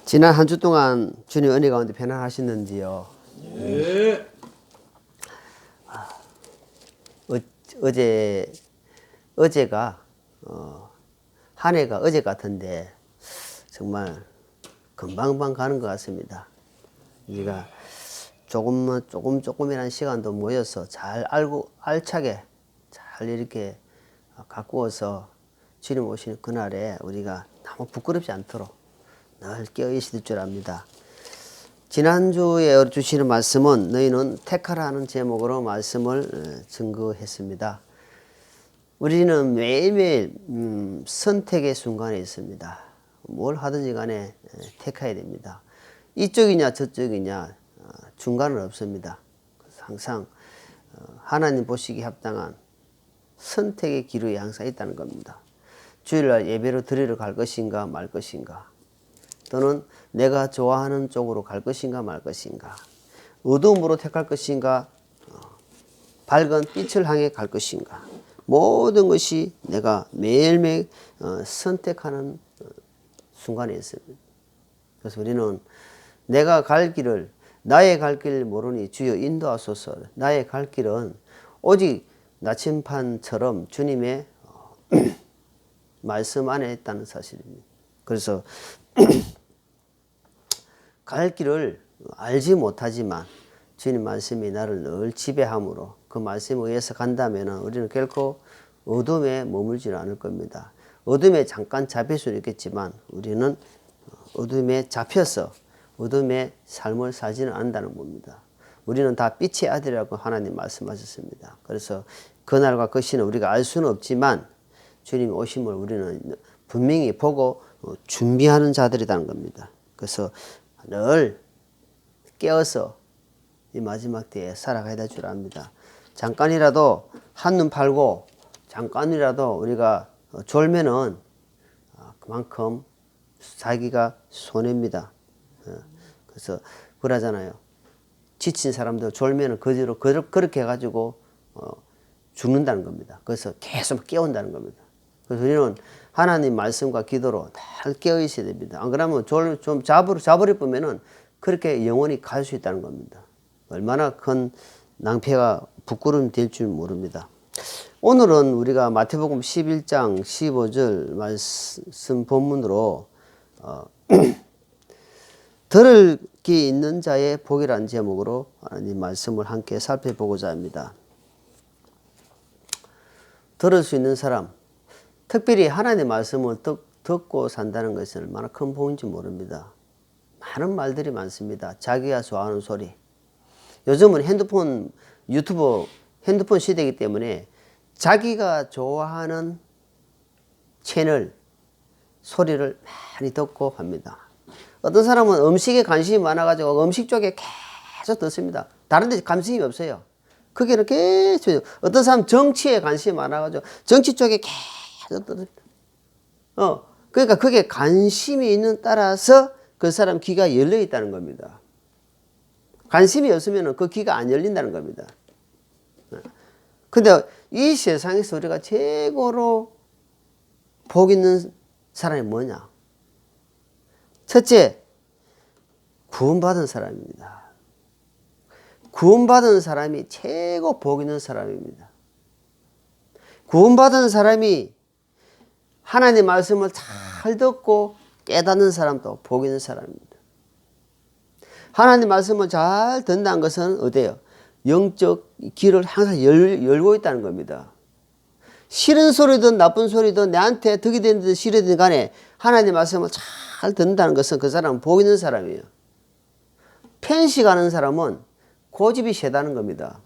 지난 한 주 동안 주님 은혜 가운데 편안하셨는지요? 예. 어제가 한 해가 어제 같은데 정말 금방금방 가는 것 같습니다. 우리가 조금이라는 시간도 모여서 잘 알고 알차게 잘 이렇게 가꾸어서 주님 오시는 그날에 우리가 너무 부끄럽지 않도록 늘 깨어 있을 줄 압니다. 지난주에 주시는 말씀은 너희는 택하라 하는 제목으로 말씀을 증거했습니다. 우리는 매일매일 선택의 순간에 있습니다. 뭘 하든지 간에 택해야 됩니다. 이쪽이냐 저쪽이냐 중간은 없습니다. 항상 하나님 보시기에 합당한 선택의 기로에 항상 있다는 겁니다. 주일날 예배로 드리러 갈 것인가 말 것인가, 또는 내가 좋아하는 쪽으로 갈 것인가 말 것인가, 어두움으로 택할 것인가 밝은 빛을 향해 갈 것인가, 모든 것이 내가 매일매일 선택하는 순간에 있습니다. 그래서 우리는 내가 갈 길을, 나의 갈 길을 모르니 주여 인도하소서. 나의 갈 길은 오직 나침판처럼 주님의 말씀 안에 있다는 사실입니다. 그래서 갈 길을 알지 못하지만 주님 말씀이 나를 늘 지배함으로 그 말씀에 의해서 간다면 우리는 결코 어둠에 머물지 않을 겁니다. 어둠에 잠깐 잡힐 수는 있겠지만 우리는 어둠에 잡혀서 어둠의 삶을 살지는 않는다는 겁니다. 우리는 다 빛의 아들이라고 하나님 말씀하셨습니다. 그래서 그날과 그 시는 우리가 알 수는 없지만 주님이 오심을 우리는 분명히 보고 준비하는 자들이라는 겁니다. 그래서 늘 깨어서 이 마지막 때에 살아가야 될 줄 압니다. 잠깐이라도 한눈 팔고 잠깐이라도 우리가 졸면은 그만큼 자기가 손해입니다. 그래서 그러잖아요. 지친 사람들 졸면은 그대로 그렇게 해가지고 죽는다는 겁니다. 그래서 계속 깨운다는 겁니다. 그래서 우리는 하나님 말씀과 기도로 잘 깨어 있어야 됩니다. 안 그러면 좀 자버리면은 그렇게 영원히 갈 수 있다는 겁니다. 얼마나 큰 낭패가 부끄러움이 될 줄 모릅니다. 오늘은 우리가 마태복음 11장 15절 말씀 본문으로 들을 귀 있는 자의 복이라는 제목으로 하나님 말씀을 함께 살펴보고자 합니다. 들을 수 있는 사람, 특별히 하나님의 말씀을 듣고 산다는 것은 얼마나 큰 복인지 모릅니다. 많은 말들이 많습니다. 자기가 좋아하는 소리. 요즘은 유튜브, 핸드폰 시대이기 때문에 자기가 좋아하는 채널, 소리를 많이 듣고 합니다. 어떤 사람은 음식에 관심이 많아가지고 음식 쪽에 계속 듣습니다. 다른 데 관심이 없어요. 거기는 계속. 어떤 사람은 정치에 관심이 많아가지고 정치 쪽에 계속 듣습니다. 그러니까 그게 관심이 있는 따라서 그 사람 귀가 열려 있다는 겁니다. 관심이 없으면 그 귀가 안 열린다는 겁니다. 근데 이 세상에서 우리가 최고로 복 있는 사람이 뭐냐? 첫째, 구원받은 사람입니다. 구원받은 사람이 최고 복 있는 사람입니다. 구원받은 사람이 하나님의 말씀을 잘 듣고 깨닫는 사람도 복 있는 사람입니다. 하나님의 말씀을 잘 듣는다는 것은 어때요? 영적 길을 항상 열고 있다는 겁니다. 싫은 소리든 나쁜 소리든 내한테 득이 되든 싫으든 간에 하나님의 말씀을 잘 듣는다는 것은 그 사람은 복 있는 사람이에요. 편식하는 사람은 고집이 세다는 겁니다.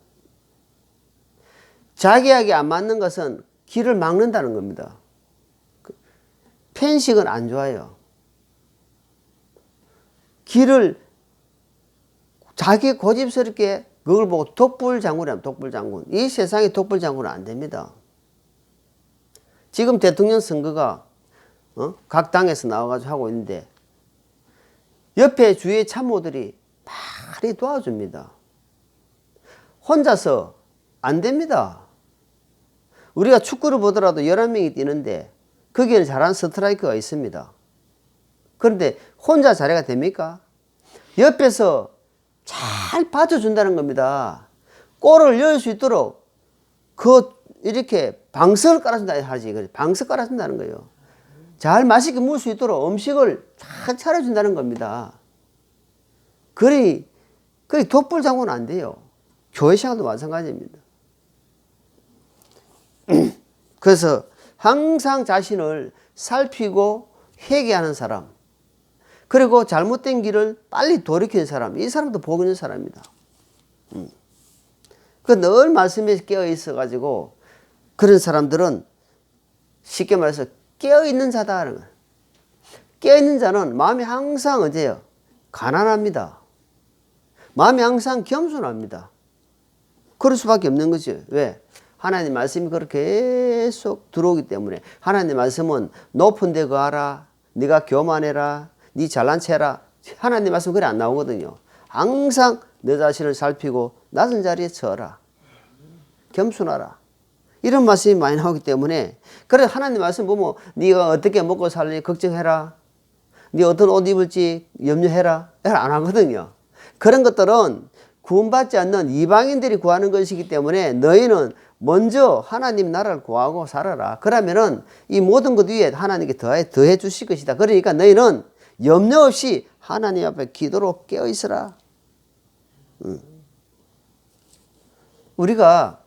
자기에게 안 맞는 것은 길을 막는다는 겁니다. 편식은 안 좋아요. 길을 자기 고집스럽게 그걸 보고 독불장군이라면 독불장군. 이 세상에 독불장군은 안 됩니다. 지금 대통령 선거가 각 당에서 나와가지고 하고 있는데 옆에 주위의 참모들이 많이 도와줍니다. 혼자서 안 됩니다. 우리가 축구를 보더라도 11명이 뛰는데 거기에는 잘하는 스트라이커가 있습니다. 그런데 혼자 자리가 됩니까? 옆에서 잘 받쳐준다는 겁니다. 꼴을 열 수 있도록 이렇게 방석을 깔아준다 하지. 방석 깔아준다는 거예요. 잘 맛있게 먹을 수 있도록 음식을 잘 차려준다는 겁니다. 그리 독불 장군은 안 돼요. 교회 생활도 마찬가지입니다. 그래서 항상 자신을 살피고 회개하는 사람, 그리고 잘못된 길을 빨리 돌이키는 사람, 이 사람도 복 있는 사람입니다. 늘 말씀에 깨어 있어 가지고 그런 사람들은 쉽게 말해서 깨어 있는 자다라는 거예요. 깨어 있는 자는 마음이 항상 어때요? 가난합니다. 마음이 항상 겸손합니다. 그럴 수밖에 없는 거죠. 왜? 하나님 말씀이 그렇게 계속 들어오기 때문에. 하나님 말씀은 높은 데 거하라, 네가 교만해라, 네 잘난 체라. 하나님 말씀 그래 안 나오거든요. 항상 너 자신을 살피고 낮은 자리에 서라, 겸손하라, 이런 말씀이 많이 나오기 때문에. 그래 하나님 말씀 보면 네가 어떻게 먹고 살지 걱정해라, 네 어떤 옷 입을지 염려해라, 안 하거든요. 그런 것들은 구원받지 않는 이방인들이 구하는 것이기 때문에 너희는 먼저 하나님 나라를 구하고 살아라. 그러면은 이 모든 것 위에 하나님께 더해 주실 것이다. 그러니까 너희는 염려 없이 하나님 앞에 기도로 깨어 있으라. 우리가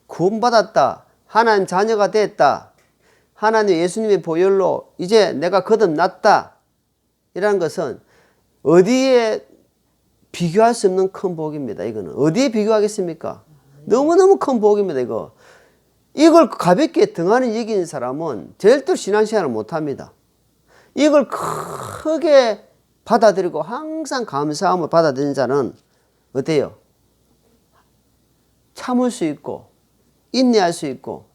구원받았다, 하나님 자녀가 됐다, 하나님 예수님의 보혈로 이제 내가 거듭났다, 이라는 것은 어디에 비교할 수 없는 큰 복입니다. 이거는 어디에 비교하겠습니까? 너무너무 큰 복입니다. 이걸 가볍게 등한히 여기는 사람은 절대로 신앙생활을 못합니다. 이걸 크게 받아들이고 항상 감사함을 받아들이는 자는 어때요? 참을 수 있고 인내할 수 있고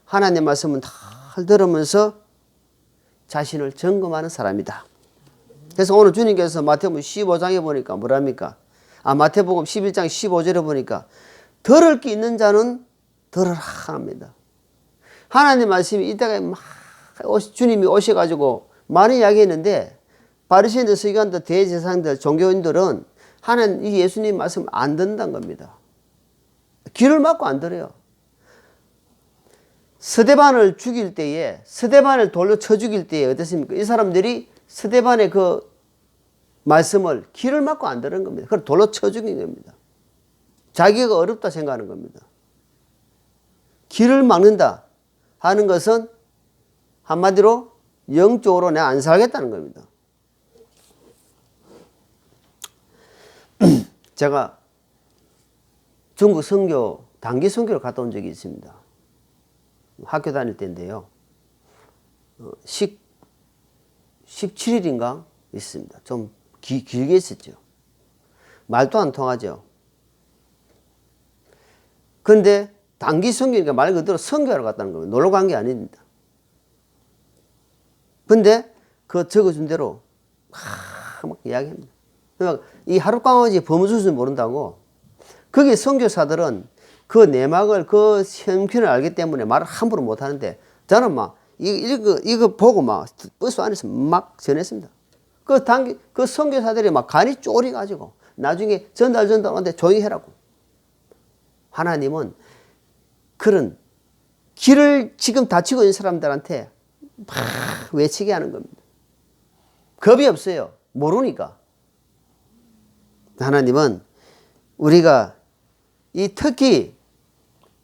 하나님의 말씀은 잘 들으면서 자신을 점검하는 사람이다. 그래서 오늘 주님께서 마태복음 15장에 보니까 뭐랍니까? 마태복음 11장 15절에 보니까 들을 게 있는 자는 들으라 합니다. 하나님 말씀이 이때가 막 주님이 오셔가지고 많은 이야기 했는데 바리새인들, 서기관들, 대제사장들, 종교인들은 하나님 이 예수님 말씀을 안 듣는다는 겁니다. 귀를 막고 안 들어요. 스데반을 죽일 때에, 스데반을 돌로 쳐 죽일 때에 어땠습니까? 이 사람들이 스데반의 그 말씀을 귀를 막고 안 들은 겁니다. 그걸 돌로 쳐 죽인 겁니다. 자기가 어렵다 생각하는 겁니다. 귀를 막는다 하는 것은 한마디로 영적으로 내가 안 살겠다는 겁니다. 제가 중국 선교, 단기 선교를 갔다 온 적이 있습니다. 학교 다닐 때인데요. 17일인가 있습니다. 좀 길게 있었죠. 말도 안 통하죠. 그런데 단기 선교니까 말 그대로 선교하러 갔다는 겁니다. 놀러 간 게 아닙니다. 근데 그 적어준 대로 막 이야기합니다. 그러니까 이 하룻강아지 범수는 모른다고. 거기 선교사들은 그 내막을, 그 형편을 알기 때문에 말을 함부로 못 하는데 저는 막 이거 보고 막 버스 안에서 막 전했습니다. 그 선교사들이 막 간이 쫄이가지고 나중에 전달 오는데 조용히 해라고. 하나님은 그런 길을 지금 다치고 있는 사람들한테 막 외치게 하는 겁니다. 겁이 없어요. 모르니까. 하나님은 우리가 특히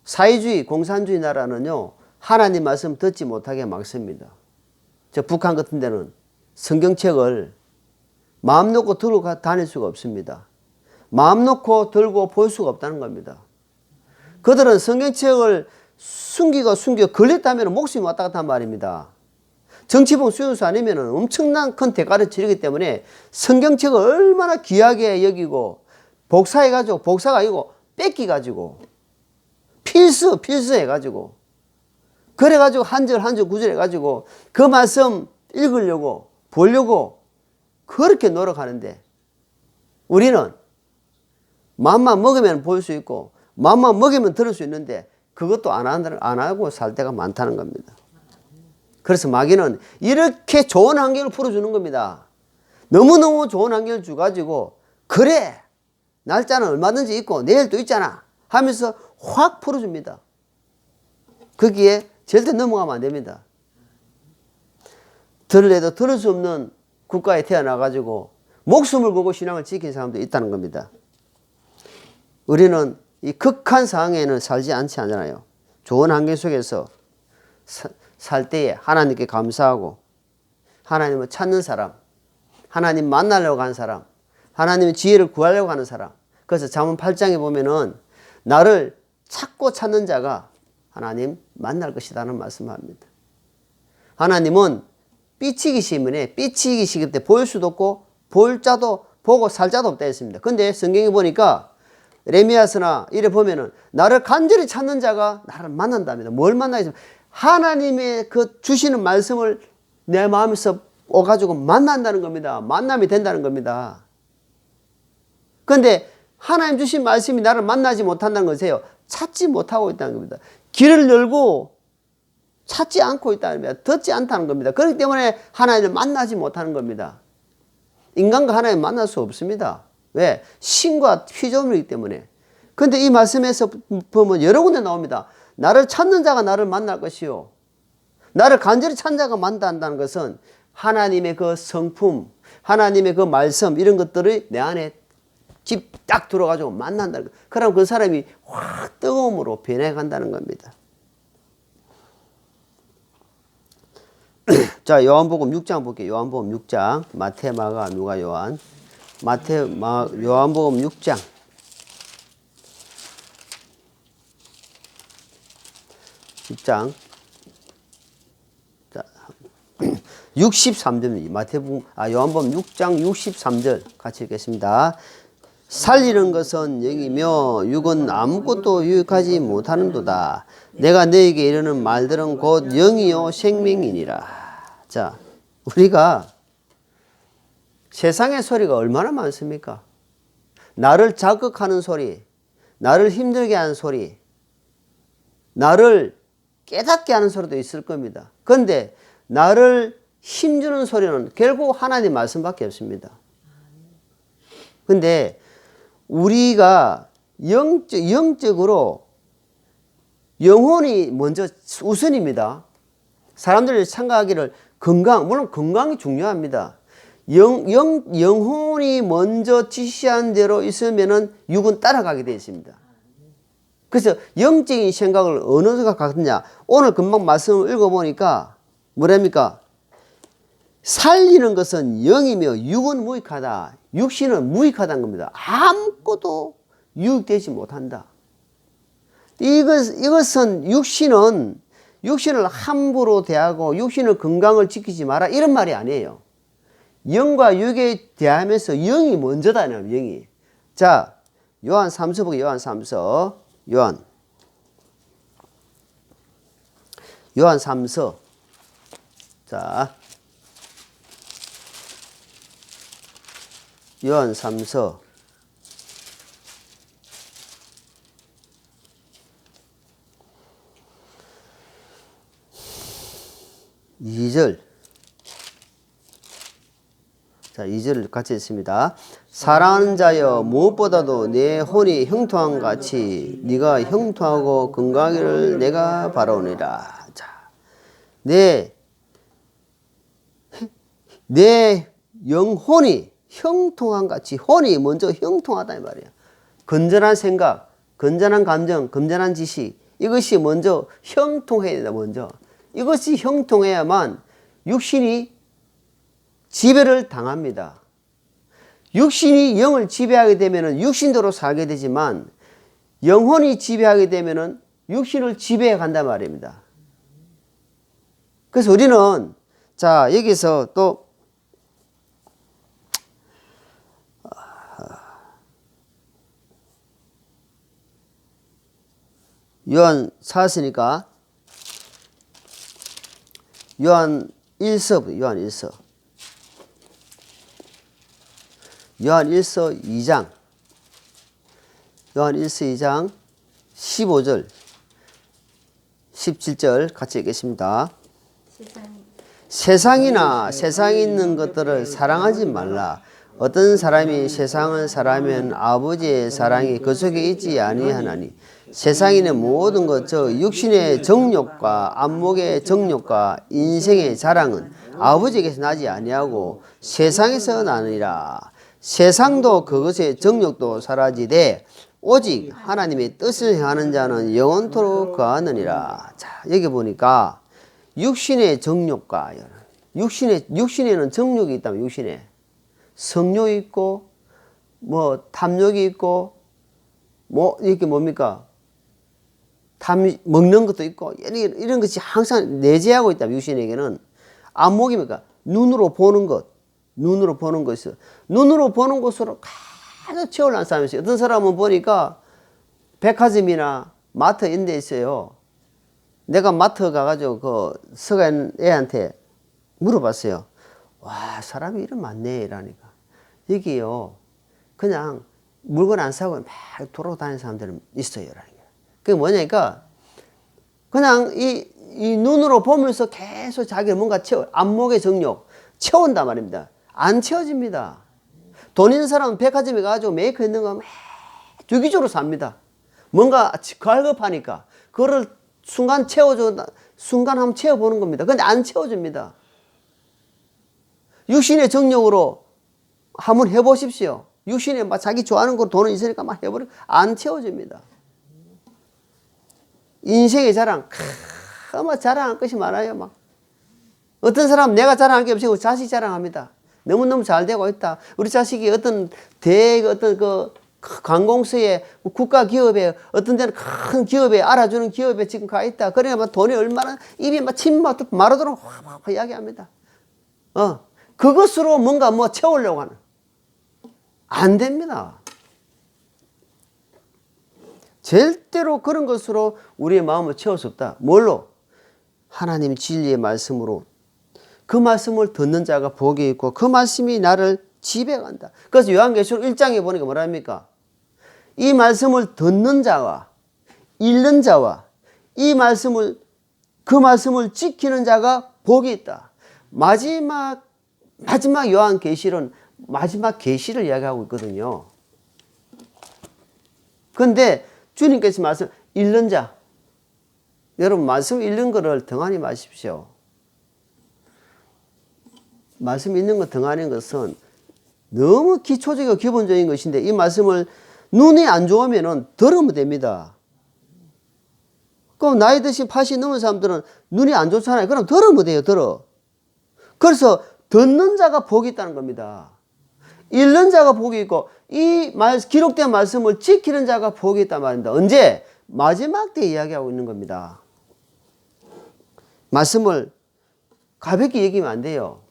사회주의, 공산주의 나라는요, 하나님 말씀 듣지 못하게 막습니다. 북한 같은 데는 성경책을 마음 놓고 들고 다닐 수가 없습니다. 마음 놓고 들고 볼 수가 없다는 겁니다. 그들은 성경책을 숨기고 걸렸다면 목숨이 왔다 갔다 한 말입니다. 정치범 수용소 아니면 엄청난 큰 대가를 치르기 때문에 성경책을 얼마나 귀하게 여기고 복사해가지고, 복사가 아니고 뺏기가지고 필수해가지고 그래가지고 한 절 한 절 구절해가지고 그 말씀 읽으려고 보려고 그렇게 노력하는데 우리는 마음만 먹으면 볼 수 있고 마음만 먹으면 들을 수 있는데 그것도 안 하고 살 때가 많다는 겁니다. 그래서 마귀는 이렇게 좋은 환경을 풀어주는 겁니다. 너무너무 좋은 환경을 주가지고 그래 날짜는 얼마든지 있고 내일 또 있잖아 하면서 확 풀어줍니다. 거기에 절대 넘어가면 안 됩니다. 들으려도 들을 수 없는 국가에 태어나가지고 목숨을 걸고 신앙을 지킨 사람도 있다는 겁니다. 우리는 이 극한 상황에는 살지 않잖아요. 좋은 환경 속에서 살 때에 하나님께 감사하고 하나님을 찾는 사람, 하나님 만나려고 하는 사람, 하나님의 지혜를 구하려고 하는 사람. 그래서 잠언 8장에 보면은 나를 찾고 찾는 자가 하나님 만날 것이라는 말씀합니다. 하나님은 삐치기시문에 삐치기시기 때 보일 수도 없고 볼 자도 보고 살 자도 없다 했습니다. 근데 성경에 보니까 레미야서나 이래 보면은 나를 간절히 찾는 자가 나를 만난답니다. 뭘 만나겠습니까? 하나님의 그 주시는 말씀을 내 마음에서 오가지고 만난다는 겁니다. 만남이 된다는 겁니다. 근데 하나님 주신 말씀이 나를 만나지 못한다는 것이에요. 찾지 못하고 있다는 겁니다. 길을 열고 찾지 않고 있다는 겁니다. 듣지 않다는 겁니다. 그렇기 때문에 하나님을 만나지 못하는 겁니다. 인간과 하나님 만날 수 없습니다. 왜? 신과 피조물이기 때문에. 근데 이 말씀에서 보면 여러 군데 나옵니다. 나를 찾는 자가 나를 만날 것이요. 나를 간절히 찾는 자가 만난다는 것은 하나님의 그 성품, 하나님의 그 말씀 이런 것들이 내 안에 집 딱 들어가지고 만난다는 것. 그럼 그 사람이 확 뜨거움으로 변해간다는 겁니다. 자, 요한복음 6장 볼게요. 요한복음 6장. 마태, 마가, 누가, 요한. 요한복음 6장. 자, 63절. 요한복음 6장 63절 같이 읽겠습니다. 살리는 것은 영이며 육은 아무것도 유익하지 못하는도다. 내가 너에게 이르는 말들은 곧 영이요 생명이니라. 자, 우리가 세상의 소리가 얼마나 많습니까? 나를 자극하는 소리, 나를 힘들게 하는 소리, 나를 깨닫게 하는 소리도 있을 겁니다. 그런데 나를 힘주는 소리는 결국 하나님 말씀밖에 없습니다. 근데 우리가 영적으로 영혼이 먼저 우선입니다. 사람들이 생각하기를 물론 건강이 중요합니다. 영혼이 먼저 지시한 대로 있으면은 육은 따라가게 되어 있습니다. 그래서 영적인 생각을 어느 가 갖느냐. 오늘 금방 말씀을 읽어보니까 뭐랍니까? 살리는 것은 영이며 육은 무익하다. 육신은 무익하다는 겁니다. 아무것도 유익되지 못한다. 이것은 육신을 함부로 대하고 육신의 건강을 지키지 마라 이런 말이 아니에요. 영과 육에 대하면서 영이 먼저다. 영이. 자, 요한 3서 보게. 요한 3서. 요한 3서. 자, 요한 3서 2절. 자, 2절 같이 읽습니다. 사랑하는 자여 무엇보다도 내 혼이 형통한 같이 네가 형통하고 건강하기를 내가 바라오니라. 자, 내 영혼이 형통한 같이, 혼이 먼저 형통하다 이 말이야. 건전한 생각, 건전한 감정, 건전한 지식, 이것이 먼저 형통해야 된다. 먼저 이것이 형통해야만 육신이 지배를 당합니다. 육신이 영을 지배하게 되면 육신대로 살게 되지만 영혼이 지배하게 되면 육신을 지배해 간단 말입니다. 그래서 우리는 자, 여기서 또 요한 4서니까 요한 1서 요한 1서 2장 요한 1서 2장 15절 17절 같이 읽겠습니다. 세상이나 세상에 있는 것들을 사랑하지 말라. 어떤 사람이 세상을 사랑하면 아버지의 사랑이 그 속에 있지 아니하나니 세상에 있는 모든 것, 저 육신의 정욕과 안목의 정욕과 인생의 자랑은 아버지에게서 나지 아니하고 세상에서 나느니라. 세상도 그것의 정욕도 사라지되 오직 하나님의 뜻을 행하는 자는 영원토록 거하느니라. 자, 여기 보니까 육신의 정욕과 육신에는 정욕이 있다면 육신에 성욕이 있고 뭐 탐욕이 있고 뭐 이렇게 뭡니까? 먹는 것도 있고 이런 것이 항상 내재하고 있다면 육신에게는 안목이니까 눈으로 보는 것, 눈으로 보는 것이 눈으로 보는 것으로 가득 채워난 사람이 있어요. 어떤 사람은 보니까 백화점이나 마트 이런 데 있어요. 내가 마트 가가지고 그 서간 애한테 물어봤어요. 와, 사람이 이런 많네 이러니까 여기요 그냥 물건 안 사고 막 돌아다니는 사람들은 있어요. 그게 뭐냐니까 그냥 이 눈으로 보면서 계속 자기를 뭔가 안목의 정욕 채운단 말입니다. 안 채워집니다. 돈 있는 사람은 백화점에 가가지고 메이크업 있는 거 막 주기적으로 삽니다. 뭔가 갈급하니까 그거를 순간 한번 채워보는 겁니다. 근데 안 채워집니다. 육신의 정욕으로 한번 해보십시오. 육신에 막 자기 좋아하는 거 돈은 있으니까 막 해버리고 안 채워집니다. 인생의 자랑, 막 자랑할 것이 많아요. 막 어떤 사람 내가 자랑할 게 없이 자식 자랑합니다. 너무너무 잘 되고 있다. 우리 자식이 어떤 그 관공서에 국가 기업에 어떤 데는 큰 기업에 알아주는 기업에 지금 가 있다. 그러니까 막 돈이 얼마나 입이 막 침 막 마르도록 확 이야기합니다. 그것으로 뭔가 뭐 채우려고 하는 안 됩니다. 절대로 그런 것으로 우리의 마음을 채울 수 없다. 뭘로? 하나님 진리의 말씀으로. 그 말씀을 듣는 자가 복이 있고 그 말씀이 나를 지배한다. 그래서 요한계시록 1장에 보니까 뭐랍니까? 이 말씀을 듣는 자와 읽는 자와 그 말씀을 지키는 자가 복이 있다. 마지막 요한계시록은 마지막 계시를 이야기하고 있거든요. 그런데 주님께서 말씀 읽는 자, 여러분 말씀 읽는 거를 등한히 마십시오. 말씀 읽는 거 등한인 것은 너무 기초적이고 기본적인 것인데 이 말씀을 눈이 안 좋으면 들으면 됩니다. 그럼 나이 드신 80 넘은 사람들은 눈이 안 좋잖아요. 그럼 들으면 돼요. 그래서 듣는 자가 복이 있다는 겁니다. 읽는 자가 복이 있고 기록된 말씀을 지키는 자가 복이 있단 말입니다. 언제? 마지막 때 이야기하고 있는 겁니다. 말씀을 가볍게 얘기하면 안 돼요.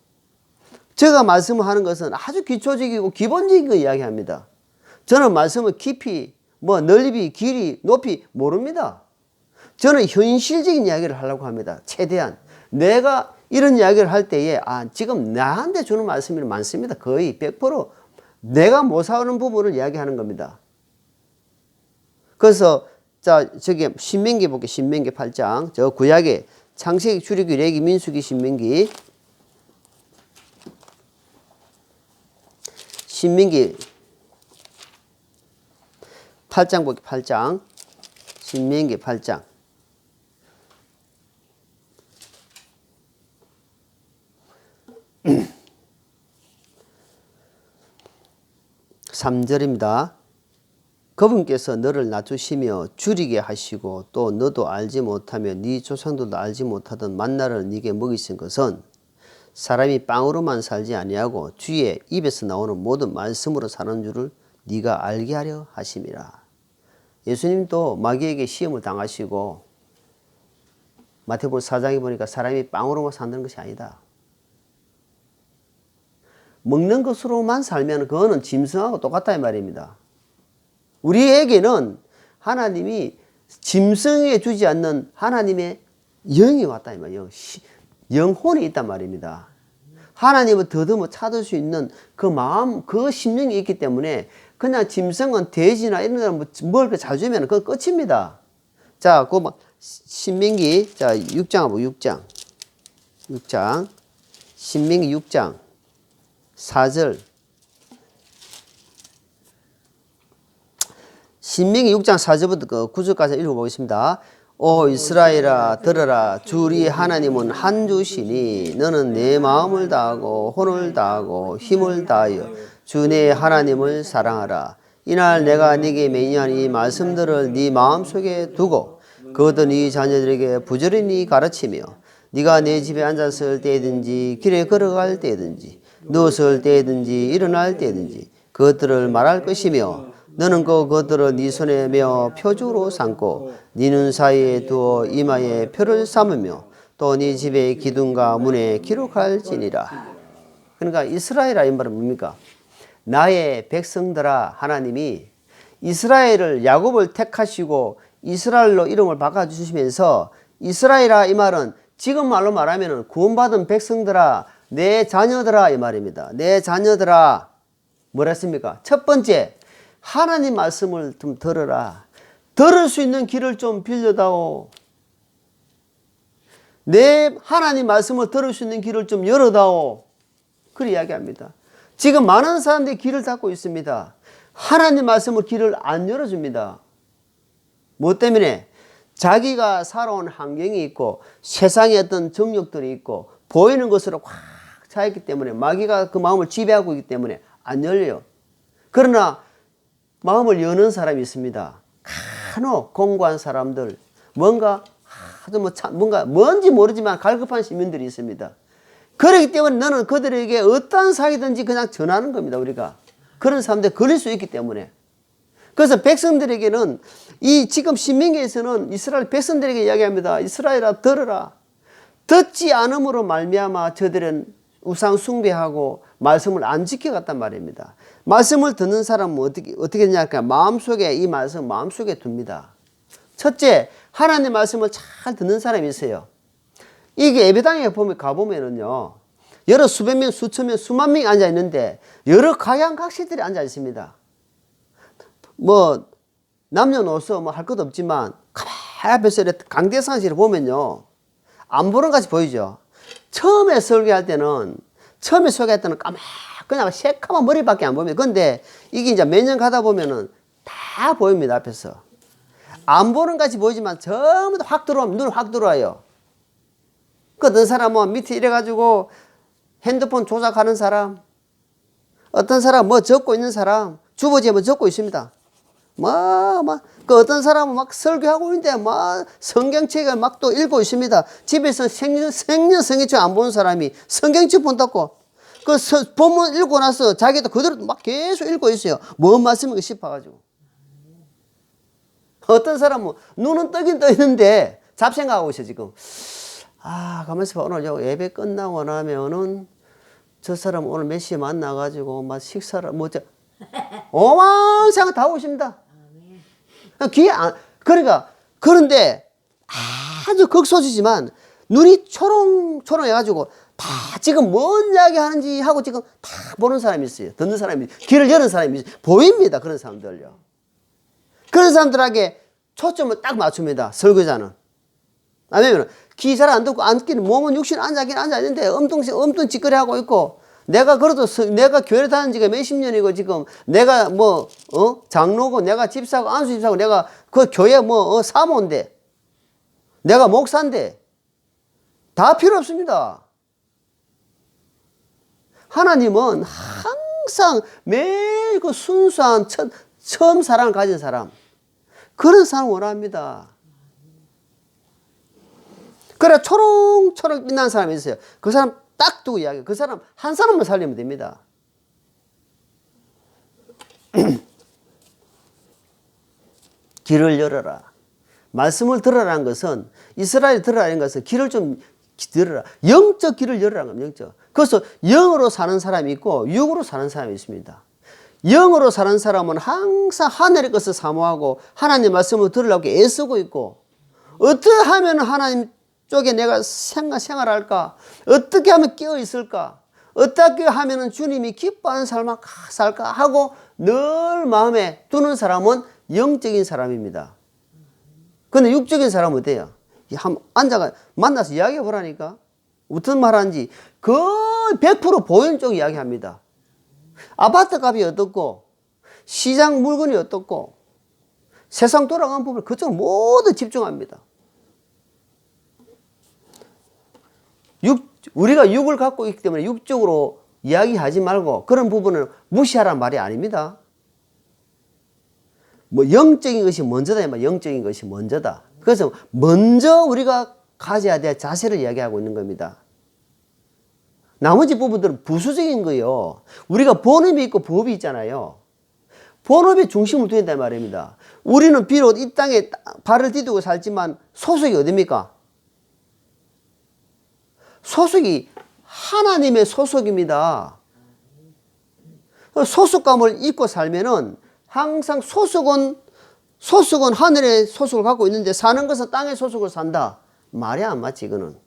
제가 말씀을 하는 것은 아주 기초적이고 기본적인 거 이야기합니다. 저는 말씀을 깊이, 넓이, 길이, 높이 모릅니다. 저는 현실적인 이야기를 하려고 합니다. 최대한. 내가 이런 이야기를 할 때에 지금 나한테 주는 말씀이 많습니다. 거의 100% 내가 못 사는 부분을 이야기하는 겁니다. 그래서 저기 신명기 볼게요. 신명기 8장. 저 구약의 창세기, 출애굽기, 레위기, 민수기, 신명기. 신명기 8장 볼게요. 8장. 신명기 8장. 3절입니다. 그분께서 너를 낮추시며 줄이게 하시고 또 너도 알지 못하며 네 조상들도 알지 못하던 만나를 네게 먹이신 것은 사람이 빵으로만 살지 아니하고 주의 입에서 나오는 모든 말씀으로 사는 줄을 네가 알게 하려 하심이라. 예수님도 마귀에게 시험을 당하시고 마태복음 4장에 보니까 사람이 빵으로만 산다는 것이 아니다. 먹는 것으로만 살면 그거는 짐승하고 똑같다 이 말입니다. 우리에게는 하나님이 짐승에 주지 않는 하나님의 영이 왔다 이 말이에요. 영혼이 있단 말입니다. 하나님을 더듬어 찾을 수 있는 그 마음, 그 심령이 있기 때문에 그냥 짐승은 돼지나 이런 데는 뭘 잘 주면 그건 끝입니다. 자, 신명기 6장 하고 6장. 신명기 6장 4절. 신명기 6장 4절부터 9절까지 읽어보겠습니다. 오 이스라엘아 들으라. 주 우리 하나님은 한 주시니 너는 내 마음을 다하고 혼을 다하고 힘을 다하여 주 내 하나님을 사랑하라. 이날 내가 네게 명령한 이 말씀들을 네 마음속에 두고 그것도 네 자녀들에게 부지런히 가르치며 네가 내 집에 앉았을 때든지 길에 걸어갈 때든지 누웠을 때든지 일어날 때든지 그것들을 말할 것이며 너는 그것들을 네 손에 메어 표적으로 삼고 네 눈 사이에 두어 이마에 표를 삼으며 또 네 집의 기둥과 문에 기록할지니라. 그러니까 이스라엘아 이 말은 뭡니까? 나의 백성들아, 하나님이 이스라엘을 야곱을 택하시고 이스라엘로 이름을 바꿔주시면서 이스라엘아 이 말은 지금 말로 말하면 구원받은 백성들아, 내 자녀들아 이 말입니다. 내 자녀들아 뭐라 했습니까? 첫 번째 하나님 말씀을 좀 들어라. 들을 수 있는 귀를 좀 빌려다오. 내 하나님 말씀을 들을 수 있는 귀를 좀 열어다오. 그렇게 이야기합니다. 지금 많은 사람들이 귀를 닫고 있습니다. 하나님 말씀을 귀를 안 열어줍니다. 뭐 때문에? 자기가 살아온 환경이 있고 세상에 어떤 정욕들이 있고 보이는 것으로 확 차있기 때문에 마귀가 그 마음을 지배하고 있기 때문에 안 열려요. 그러나 마음을 여는 사람이 있습니다. 간혹 공고한 사람들, 뭔가 뭔지 모르지만 갈급한 시민들이 있습니다. 그렇기 때문에 너는 그들에게 어떠한 사기든지 그냥 전하는 겁니다. 우리가 그런 사람들 걸릴 수 있기 때문에. 그래서 백성들에게는 이 지금 신명기에서는 이스라엘 백성들에게 이야기합니다. 이스라엘아 들으라. 듣지 않음으로 말미암아 저들은 우상 숭배하고 말씀을 안 지켜갔단 말입니다. 말씀을 듣는 사람은 어떻게 되냐? 마음속에 이 말씀 마음속에 둡니다. 첫째, 하나님의 말씀을 잘 듣는 사람이 있어요. 이게 예배당에 가보면은요, 여러 수백 명, 수천 명, 수만 명이 앉아 있는데 여러 각양각색들이 앉아 있습니다. 뭐 남녀노소 뭐 할 것도 없지만 가만히 앞에서 강대상실을 보면요, 안 보는 같이 보이죠. 처음에 설교할 때는 그냥 새까만 머리밖에 안 보입니다. 근데 이게 이제 몇 년 가다 보면은 다 보입니다. 앞에서 안 보는 같이 보이지만 전부 다 확 들어오면 눈에 확 들어와요. 그 어떤 사람은 밑에 이래가지고 핸드폰 조작하는 사람, 어떤 사람 뭐 적고 있는 사람, 주보지에 뭐 적고 있습니다. 그 어떤 사람은 막 설교하고 있는데 막 성경책을 막 또 읽고 있습니다. 집에서 생년 성경책 안 보는 사람이 성경책 본다고 그 본문 읽고 나서 자기도 그대로 막 계속 읽고 있어요. 뭔 말씀인가 싶어가지고. 어떤 사람은 눈은 뜨긴 떠 있는데 잡생각하고 있어요. 지금 가만있어 봐. 오늘 예배 끝나고 나면은 저 사람 오늘 몇 시에 만나가지고 막 식사를 오만 생각 다 하고 있습니다. 그런데 아주 극소수지만 눈이 초롱초롱 해가지고 다 지금 뭔 이야기 하는지 하고 지금 다 보는 사람이 있어요. 듣는 사람이, 귀를 여는 사람이 있어요. 보입니다. 그런 사람들요. 그런 사람들에게 초점을 딱 맞춥니다. 설교자는. 아니면 귀 잘 안 듣고 앉기는 몸은 육신 앉아있긴 앉아있는데 엄청 찌끄리 하고 있고 내가 그래도 내가 교회를 다닌 지가 몇십 년이고 지금 내가 장로고 내가 집사고 안수 집사고 내가 그 교회 사모인데 내가 목사인데 다 필요 없습니다. 하나님은 항상 매일 그 순수한 처음 사랑을 가진 사람, 그런 사람 원합니다. 그래 초롱초롱 빛나는 사람이 있어요. 그 사람 딱 두고 이야기해요. 그 사람 한 사람만 살리면 됩니다. 귀를 열어라. 말씀을 들으라는 것은, 이스라엘 들으라는 것은 귀를 좀 들어라. 영적 귀를 열어라는 겁니다. 영적. 그래서 영으로 사는 사람이 있고 육으로 사는 사람이 있습니다. 영으로 사는 사람은 항상 하늘의 것을 사모하고 하나님 말씀을 들으려고 애쓰고 있고, 어떻게 하면 하나님 쪽에 내가 생활할까? 어떻게 하면 끼어 있을까? 어떻게 하면 주님이 기뻐하는 삶을 살까? 하고 늘 마음에 두는 사람은 영적인 사람입니다. 근데 육적인 사람은 어때요? 한번 앉아가 만나서 이야기해 보라니까. 어떤 말 하는지 거의 100% 보현 쪽 이야기합니다. 아파트 값이 어떻고 시장 물건이 어떻고 세상 돌아가는 부분을 그쪽으로 모두 집중합니다. 우리가 육을 갖고 있기 때문에 육적으로 이야기하지 말고 그런 부분을 무시하라는 말이 아닙니다. 뭐 영적인 것이 먼저다. 영적인 것이 먼저다. 그래서 먼저 우리가 가져야 될 자세를 이야기하고 있는 겁니다. 나머지 부분들은 부수적인 거예요. 우리가 본업이 있고 법이 있잖아요. 본업에 중심을 두야 된단 말입니다. 우리는 비록 이 땅에 발을 디디고 살지만 소속이 어딥니까? 소속이 하나님의 소속입니다. 소속감을 잊고 살면은 항상 소속은 하늘의 소속을 갖고 있는데 사는 것은 땅의 소속을 산다. 말이 안 맞지 이거는.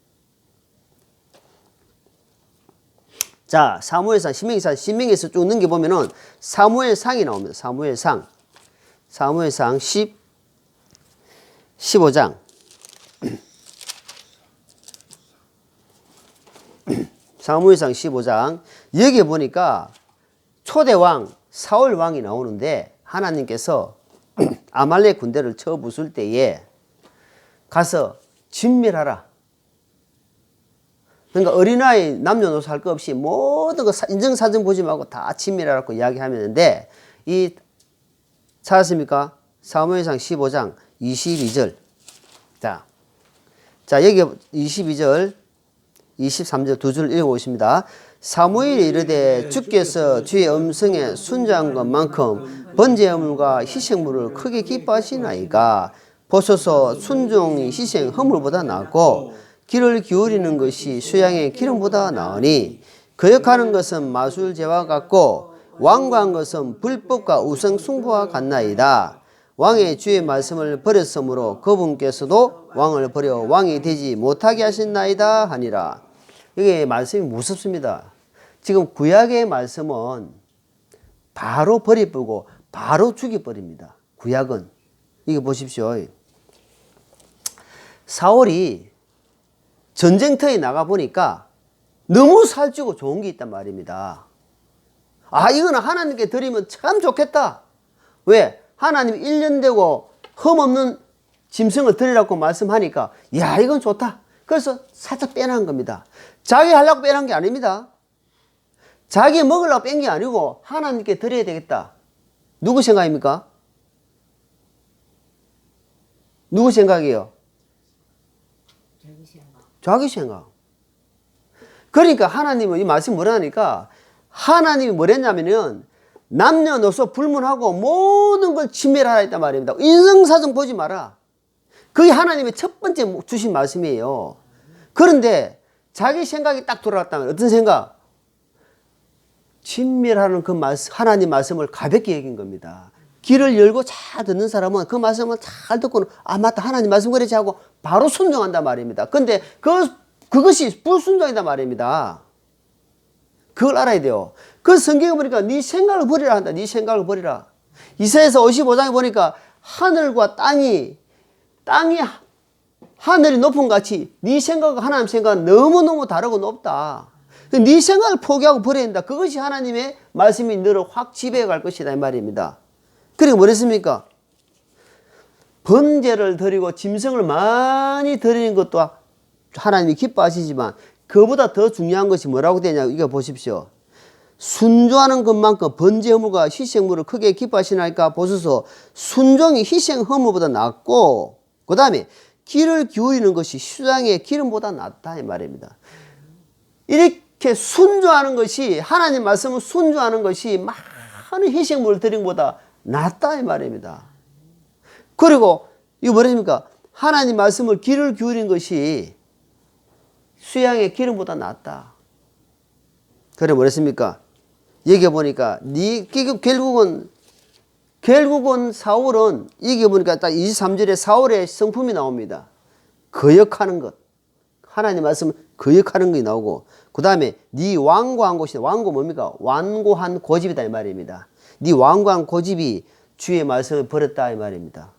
자, 사무엘상, 신명기에서 쭉 넘겨보면은 사무엘상이 나옵니다. 사무엘상 15장. 사무엘상 15장. 여기에 보니까 초대왕 사울왕이 나오는데 하나님께서 아말렉 군대를 쳐 부술 때에 가서 진멸하라. 그러니까 어린아이 남녀노소 할 것 없이 모든 거 인정사정 보지 말고 다 진멸하라고 이야기하는데 이 찾았습니까? 사무엘상 15장 22절. 자 여기 22절 23절 두 줄 읽어보십니다. 사무엘이 이르되 주께서 주의 음성에 순종한 것만큼 번제물과 희생물을 크게 기뻐하시나이까. 보소서 순종이 희생 허물보다 낫고 귀를 기울이는 것이 수양의 기름보다 나으니 거역하는 것은 마술제와 같고 완고한 것은 불법과 우상숭배와 같나이다. 왕의 주의 말씀을 버렸으므로 그분께서도 왕을 버려 왕이 되지 못하게 하셨나이다 하니라. 이게 말씀이 무섭습니다. 지금 구약의 말씀은 바로 버리고 바로 죽여버립니다. 구약은. 이거 보십시오. 사울이 전쟁터에 나가보니까 너무 살찌고 좋은 게 있단 말입니다. 아, 이거는 하나님께 드리면 참 좋겠다. 왜? 하나님이 1년 되고 흠없는 짐승을 드리라고 말씀하니까 야, 이건 좋다. 그래서 살짝 빼놓은 겁니다. 자기 하려고 빼놓은 게 아닙니다. 자기 먹으려고 뺀 게 아니고 하나님께 드려야 되겠다. 누구 생각입니까? 누구 생각이에요? 자기 생각. 그러니까 하나님은 이 말씀 뭐라 하니까 하나님이 뭐랬냐면은 남녀노소 불문하고 모든 걸 침멸하라 했단 말입니다. 인성사정 보지 마라. 그게 하나님의 첫 번째 주신 말씀이에요. 그런데 자기 생각이 딱 돌아왔다면 어떤 생각? 진멸하는 그 말씀, 하나님 말씀을 가볍게 여긴 겁니다. 귀를 열고 잘 듣는 사람은 그 말씀을 잘 듣고는 아 맞다 하나님 말씀 그러지 하고 바로 순종한단 말입니다. 근데 그것이 불순종이단 말입니다. 그걸 알아야 돼요. 그 성경에 보니까 네 생각을 버리라 한다. 네 생각을 버리라. 이사야서 55장에 보니까 하늘과 땅이 하늘이 높은 같이 네 생각과 하나님 생각은 너무너무 다르고 높다. 네 생각을 포기하고 버려야 된다. 그것이 하나님의 말씀이 너를 확 지배해 갈 것이다 이 말입니다. 그리고 뭐랬습니까? 번제를 드리고 짐승을 많이 드리는 것도 하나님이 기뻐하시지만 그보다 더 중요한 것이 뭐라고 되냐 이거 보십시오. 순종하는 것만큼 번제 허물과 희생물을 크게 기뻐하시나이까. 보소서 순종이 희생 허물보다 낫고 그 다음에 귀를 기울이는 것이 수장의 기름보다 낫다 이 말입니다. 이렇게 순종하는 것이 하나님 말씀을 순종하는 것이 많은 희생물을 드린 것보다 낫다 이 말입니다. 그리고 이거 뭐랍니까? 하나님 말씀을 귀를 기울인 것이 수양의 기름보다 낫다. 그래 뭐랬습니까? 여기 보니까 결국은 사울은 여기 보니까 딱 23절에 사울의 성품이 나옵니다. 거역하는 것. 하나님 말씀을 거역하는 것이 나오고 그 다음에 네 완고한 곳이다. 완고 뭡니까? 완고한 고집이다 이 말입니다. 네 완고한 고집이 주의 말씀을 버렸다 이 말입니다.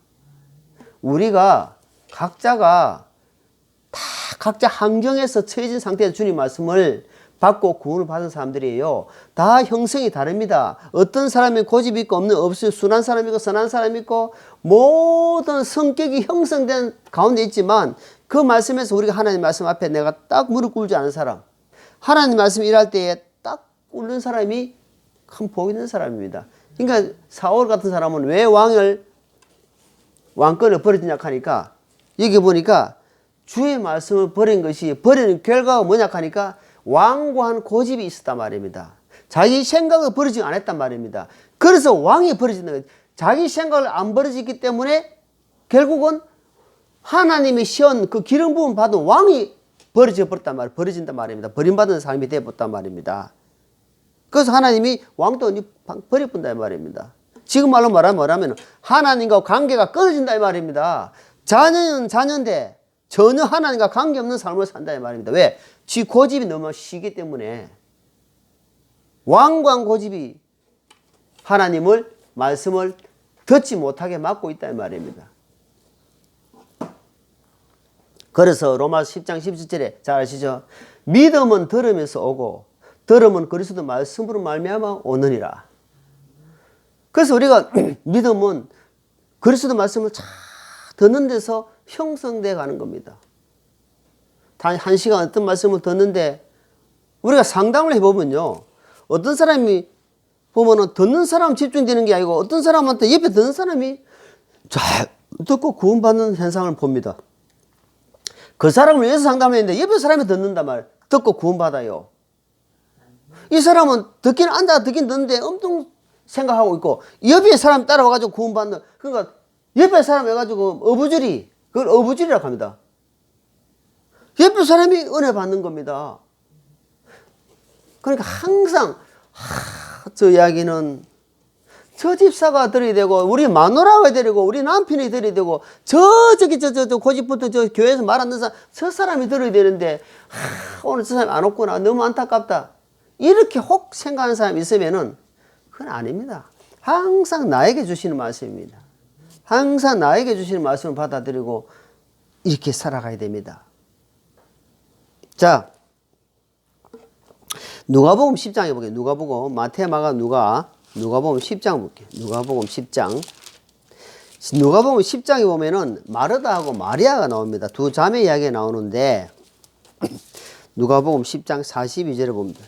우리가 각자가 다 각자 환경에서 처해진 상태에서 주님 말씀을 받고 구원을 받은 사람들이에요. 다 형성이 다릅니다. 어떤 사람이 고집이 있고 없어요. 순한 사람이 있고 선한 사람이 있고 모든 성격이 형성된 가운데 있지만 그 말씀에서 우리가 하나님 말씀 앞에 내가 딱 무릎 꿇지 않은 사람, 하나님 말씀 일할 때에 딱 꿇는 사람이 큰 복 있는 사람입니다. 그러니까 사울 같은 사람은 왜 왕권을 버리냐 하니까 여기 보니까 주의 말씀을 버린 것이 버리는 결과가 뭐냐 하니까 왕고한 고집이 있었단 말입니다. 자기 생각을 버리지 않았단 말입니다. 그래서 왕이 버려지는 거예요. 자기 생각을 안 버려지기 때문에 결국은 하나님이 시온 그 기름 부음 받은 왕이 버려진단 말입니다. 버림받은 삶이 되어버렸단 말입니다. 그래서 하나님이 왕도 버려본다 이 말입니다. 지금 말로 뭐라면 하나님과 관계가 끊어진다 이 말입니다. 자녀는 자녀인데 전혀 하나님과 관계없는 삶을 산다 이 말입니다. 왜? 지 고집이 너무 시기 때문에. 왕관 고집이 하나님을 말씀을 듣지 못하게 막고 있다 이 말입니다. 그래서 로마서 10장 17절에 잘 아시죠? 믿음은 들으면서 오고 들으면 그리스도 말씀으로 말미암아 오느니라. 그래서 우리가 믿음은 그리스도 말씀을 잘 듣는 데서 형성돼 가는 겁니다. 단 1시간 어떤 말씀을 듣는데 우리가 상담을 해보면요. 어떤 사람이 보면은 듣는 사람 집중되는 게 아니고 어떤 사람한테 옆에 듣는 사람이 잘 듣고 구원받는 현상을 봅니다. 그 사람을 위해서 상담을 했는데 옆에 사람이 듣는단 말이에요. 듣고 구원받아요. 이 사람은 듣긴 듣는데 엄청 생각하고 있고 옆에 사람 따라와가지고 구원받는, 그러니까 옆에 사람 해가지고 그걸 어부줄이라고 합니다. 옆에 사람이 은혜 받는 겁니다. 그러니까 항상 저 이야기는 저 집사가 들어야 되고 우리 마누라가 데리고 우리 남편이 들어야 되고 저 고집부터 저 교회에서 말 안 듣는 사람 저 사람이 들어야 되는데 오늘 저 사람이 안 왔구나 너무 안타깝다 이렇게 혹 생각하는 사람이 있으면은 그건 아닙니다. 항상 나에게 주시는 말씀입니다. 항상 나에게 주시는 말씀을 받아들이고 이렇게 살아가야 됩니다. 자, 누가복음 10장에 볼게요. 누가복음, 마태, 마가, 누가복음 10장 볼게요. 누가복음 10장. 누가복음 10장에 보면은 마르다하고 마리아가 나옵니다. 두 자매 이야기가 나오는데 누가복음 10장 42절에 봅니다.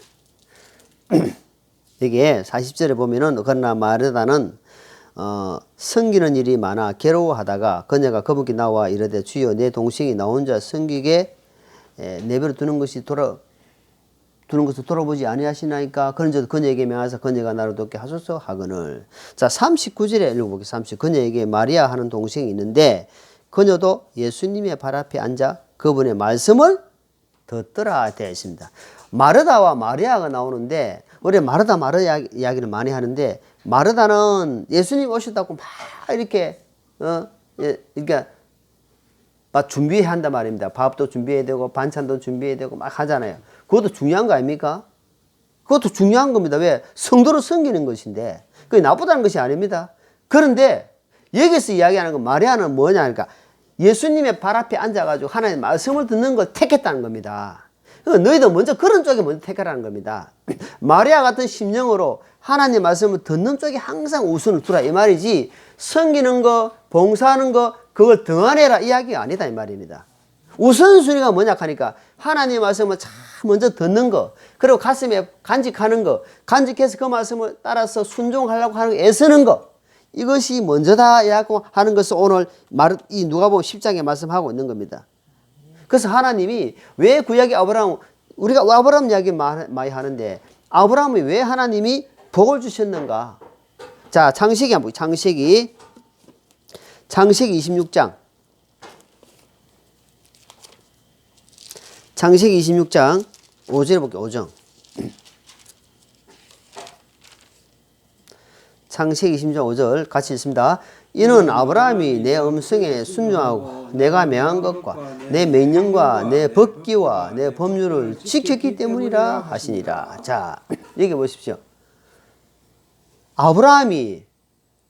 여기에 40절에 보면은 그러나 마르다는 섬기는 일이 많아 괴로워하다가 그녀가 거북이 나와 이르되 주여 내 동생이 나 혼자 섬기게 내버려 두는 것을 돌아보지 아니하시나이까. 그런저도 그녀에게 명하사 그녀가 나를 돕게 하소서 하거늘. 자, 39절에 읽어보겠습니다. 그녀에게 마리아 하는 동생이 있는데 그녀도 예수님의 발 앞에 앉아 그분의 말씀을 듣더라 되어 있습니다. 마르다와 마리아가 나오는데 우리 마르다 이야기를 많이 하는데 마르다는 예수님 오셨다고 막 이렇게 그러니까 막 준비해야 한단 말입니다. 밥도 준비해야 되고 반찬도 준비해야 되고 막 하잖아요. 그것도 중요한 거 아닙니까? 그것도 중요한 겁니다. 왜? 성도를 섬기는 것인데 그게 나쁘다는 것이 아닙니다. 그런데 여기서 이야기하는 건 마리아는 뭐냐 하니까 예수님의 발 앞에 앉아가지고 하나님의 말씀을 듣는 걸 택했다는 겁니다. 너희도 먼저 그런 쪽에 먼저 택하라는 겁니다. 마리아 같은 심령으로 하나님의 말씀을 듣는 쪽에 항상 우선을 두라 이 말이지 섬기는 거 봉사하는 거 그걸 등한해라 이야기가 아니다 이 말입니다. 우선순위가 뭐냐 하니까 하나님의 말씀을 참 먼저 듣는 거 그리고 가슴에 간직하는 거 간직해서 그 말씀을 따라서 순종하려고 하는 거 애쓰는 거 이것이 먼저다 하는 것을 오늘 이 누가복음 10장에 말씀하고 있는 겁니다. 그래서 하나님이 왜 구약의 우리가 아브라함 이야기 많이 하는데 아브라함이 왜 하나님이 복을 주셨는가? 자, 창세기 26장. 창세기 26장 5절에 볼게요. 5절. 창세기 26장 5절 같이 읽습니다. 이는 아브라함이 내 음성에 순종하고 내가 명한 것과 내 명령과 내 법기와 내 법률을 지켰기 때문이라 하시니라. 자, 여기 보십시오. 아브라함이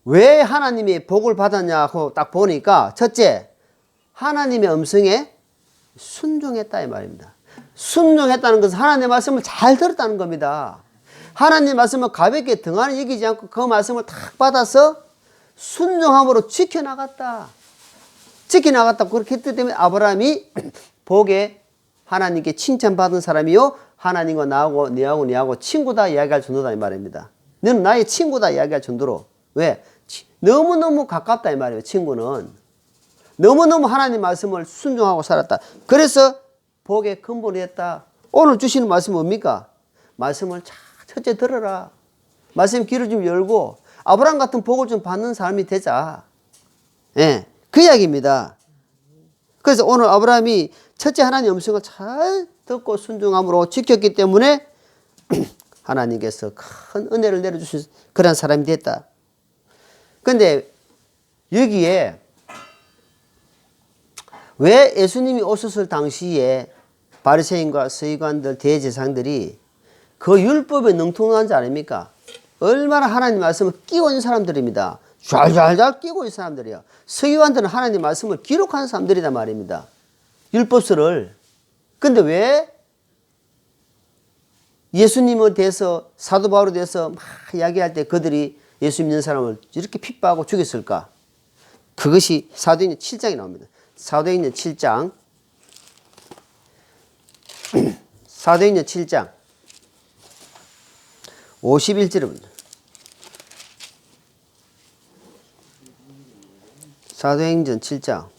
왜 하나님의 복을 받았냐고 딱 보니까 첫째, 하나님의 음성에 순종했다 이 말입니다. 순종했다는 것은 하나님의 말씀을 잘 들었다는 겁니다. 하나님의 말씀을 가볍게 등한히 여기지 않고 그 말씀을 탁 받아서 순종함으로 지켜나갔다. 지켜나갔다. 그렇게 했기 때문에 아브라함이 복에 하나님께 칭찬받은 사람이요 하나님과 나하고 너하고 친구다 이야기할 정도다 이 말입니다. 너는 나의 친구다 이야기할 정도로. 왜? 너무너무 가깝다 이 말이에요. 친구는 너무너무 하나님 말씀을 순종하고 살았다. 그래서 복의 근본이 됐다. 오늘 주시는 말씀은 뭡니까? 말씀을 첫째 들어라. 말씀 귀를 좀 열고 아브라함 같은 복을 좀 받는 사람이 되자. 예, 그 이야기입니다. 그래서 오늘 아브라함이 첫째 하나님의 음성을 잘 듣고 순종함으로 지켰기 때문에 하나님께서 큰 은혜를 내려주신 그런 사람이 됐다. 그런데 여기에 왜 예수님이 오셨을 당시에 바리새인과 서기관들 대제사장들이 그 율법에 능통한지 아닙니까? 얼마나 하나님 말씀을 끼고 있는 사람들입니다. 잘 끼고 있는 사람들이에요. 서기관들은 하나님 말씀을 기록하는 사람들이란 말입니다. 율법서를. 근데 왜 예수님에 대해서 사도 바울에 대해서 막 이야기할 때 그들이 예수 믿는 사람을 이렇게 핍박하고 죽였을까? 그것이 사도행전 7장에 나옵니다. 사도행전 7장 사도행전 7장 51절입니다. 사도행전 7장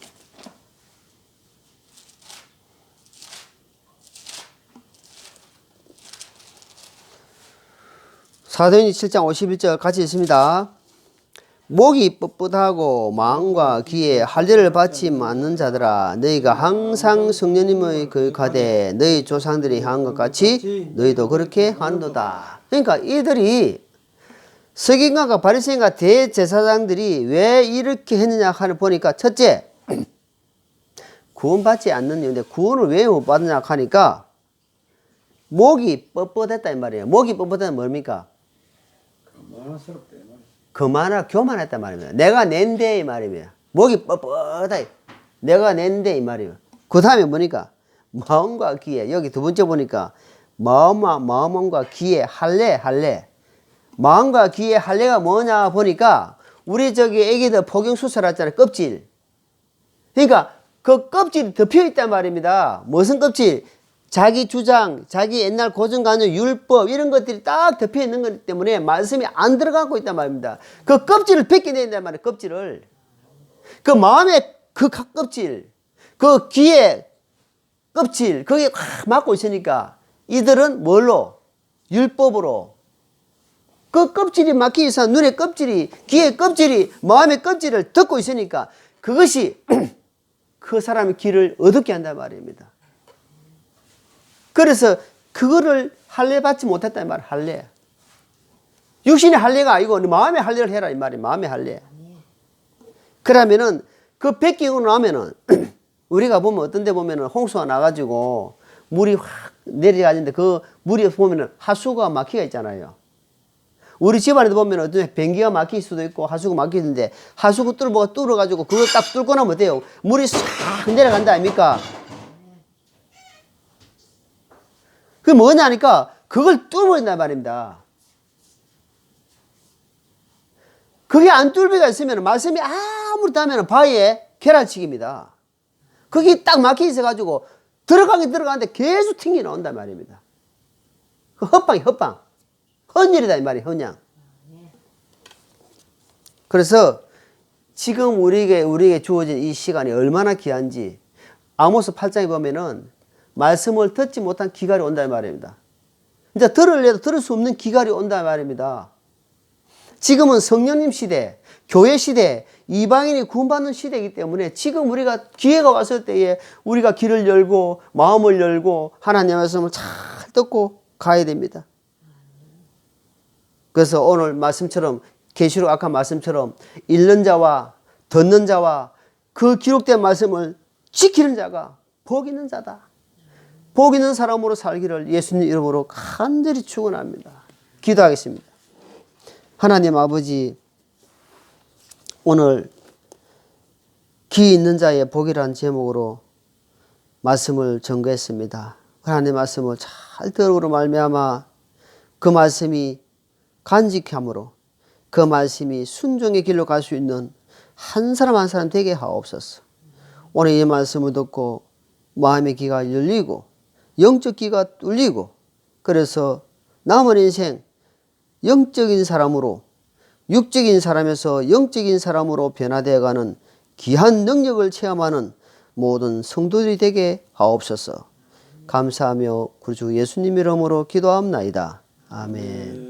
사도행전 7장 51절 같이 있습니다. 목이 뻣뻣하고 마음과 귀에 할례를 받지 않는 자들아 너희가 항상 성령님의 거룩하되 너희 조상들이 한 것 같이 너희도 그렇게 하는도다. 그러니까 이들이 서기관과 바리새인과 대제사장들이 왜 이렇게 했느냐 하는 보니까 첫째 구원받지 않는 이유인데 구원을 왜 못 받느냐 하니까 목이 뻣뻣했다 이 말이에요. 목이 뻣뻣하면 뭡니까? 만화스럽다. 교만했다 말입니다. 내가 낸데 이 말입니다. 목이 뻣뻣하다. 내가 낸데 이 말이에요. 그 다음에 보니까 마음과 귀에 여기 두 번째 보니까 마음과 귀에 할례 마음과 귀에 할례가 뭐냐 보니까 우리 저기 애기들 포경수술 했잖아요. 껍질. 그러니까 그 껍질이 덮여 있단 말입니다. 무슨 껍질? 자기 주장, 자기 옛날 고정관념, 율법 이런 것들이 딱 덮여 있는 것 때문에 말씀이 안 들어가고 있단 말입니다. 그 껍질을 벗겨낸단 말이에요. 껍질을. 그 마음의 그 껍질, 그 귀의 껍질, 거기에 확 막고 있으니까 이들은 뭘로? 율법으로. 그 껍질이 막혀 있어 눈의 껍질이, 귀의 껍질이, 마음의 껍질을 덮고 있으니까 그것이 그 사람의 길을 어둡게 한단 말입니다. 그래서 그거를 할례 받지 못했다 이 말. 할례. 육신의 할례가 아니고 마음의 할례를 해라 이 말이. 마음의 할례. 그러면은 그 벗기고 나면은 우리가 보면 어떤 데 보면은 홍수가 나가지고 물이 확 내려가는데 그 물이 보면은 하수구가 막히가 있잖아요. 우리 집안에도 보면 어떤 변기가 막힐 수도 있고 하수구 막히는데 하수구 뚫어가지고 그거 딱 뚫고 나면 어때요? 물이 싹 내려간다 아닙니까? 그게 뭐냐니까 그걸 뚫어버린단 말입니다. 그게 안 뚫비가 있으면 말씀이 아무리 하면 바위에 계란치기입니다. 그게 딱 막혀 있어가지고 들어가는데 계속 튕겨 나온단 말입니다. 그 헛방. 헛일이다 이 말이에요. 헛냥. 그래서 지금 우리에게 주어진 이 시간이 얼마나 귀한지 아모스 8장에 보면은 말씀을 듣지 못한 기갈이 온다 말입니다. 이제 들을래도 들을 수 없는 기갈이 온다 말입니다. 지금은 성령님 시대, 교회 시대, 이방인이 구원받는 시대이기 때문에 지금 우리가 기회가 왔을 때에 우리가 귀를 열고 마음을 열고 하나님의 말씀을 잘 듣고 가야 됩니다. 그래서 오늘 말씀처럼 계시록 아까 말씀처럼 읽는 자와 듣는 자와 그 기록된 말씀을 지키는 자가 복 있는 자다. 복 있는 사람으로 살기를 예수님 이름으로 간절히 축원합니다. 기도하겠습니다. 하나님 아버지, 오늘 귀 있는 자의 복이라는 제목으로 말씀을 전거했습니다. 하나님의 말씀을 잘 들음으로 말미암아 그 말씀이 간직함으로 그 말씀이 순종의 길로 갈 수 있는 한 사람 한 사람 되게 하옵소서. 오늘 이 말씀을 듣고 마음의 귀가 열리고 영적 귀가 뚫리고 그래서 남은 인생 영적인 사람으로 육적인 사람에서 영적인 사람으로 변화되어가는 귀한 능력을 체험하는 모든 성도들이 되게 하옵소서. 감사하며 구주 예수님 이름으로 기도합나이다. 아멘.